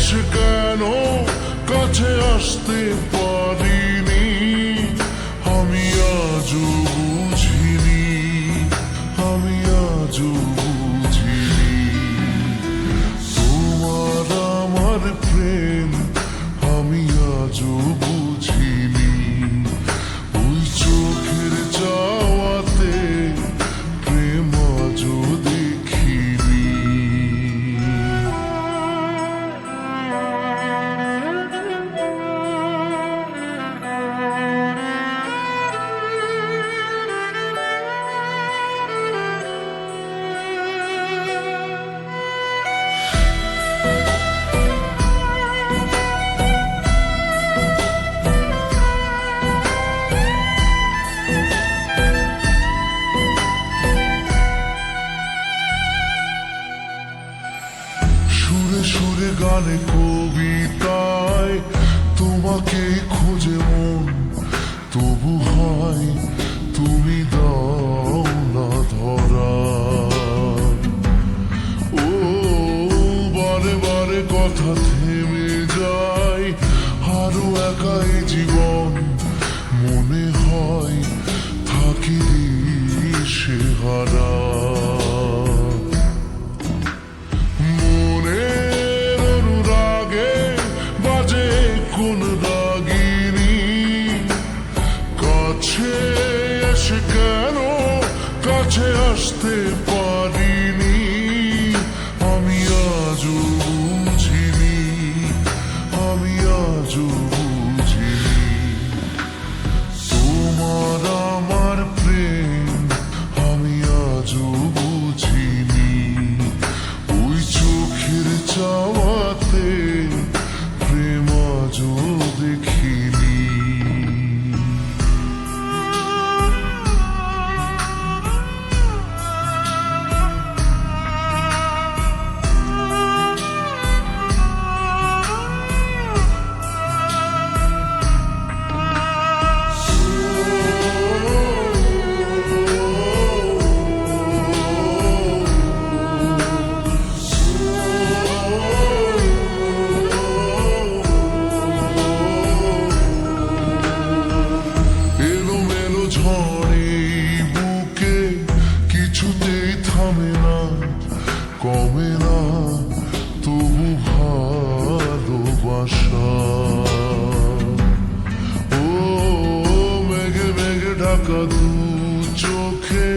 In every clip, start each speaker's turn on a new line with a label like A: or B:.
A: এসে কেন কাছে আসতে পারিনি, আমি আজও বুঝিনি, আমি আজও বুঝিনি। তোমার আমার প্রেম আমি আজও বুঝিনি, ওই চোখের চাওয়াতে প্রেম আজও দেখিনি। সুরে সুরে গানে কবিতায় তোমাকে খোঁজে মন, তবু হয় তুমি দাও না ধরা। ও বারে বারে কথা থেমে যায়, আরো একাই জীবন মনে হয় থাকি দিশে হারা। কোন রাগিনী কাছে এসে কেন কাছে আসতে পারিনি, আমি আজও বুঝিনি, আমি আজও বুঝিনি। তোমার আমার প্রেম আমি আজও বুঝিনি, ওই চোখের চাওয়াতে প্রেম আজও দেখিনি। কিছুতেই থামে না কমে না তবু ভালোবাসা। ও মেঘে মেঘে ঢাকা দু চোখে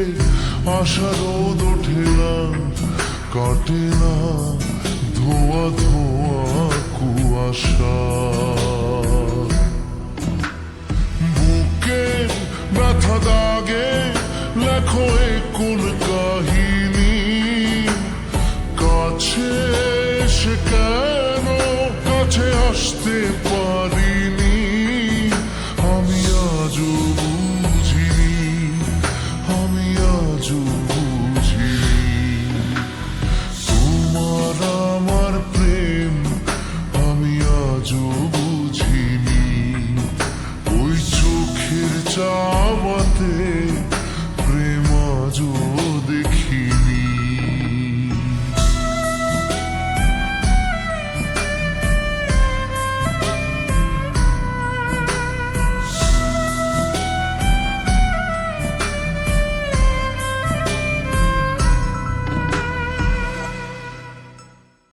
A: আশা রোদ ওঠে না, কাটে না ধোয়া ধোয়া কুয়াশা।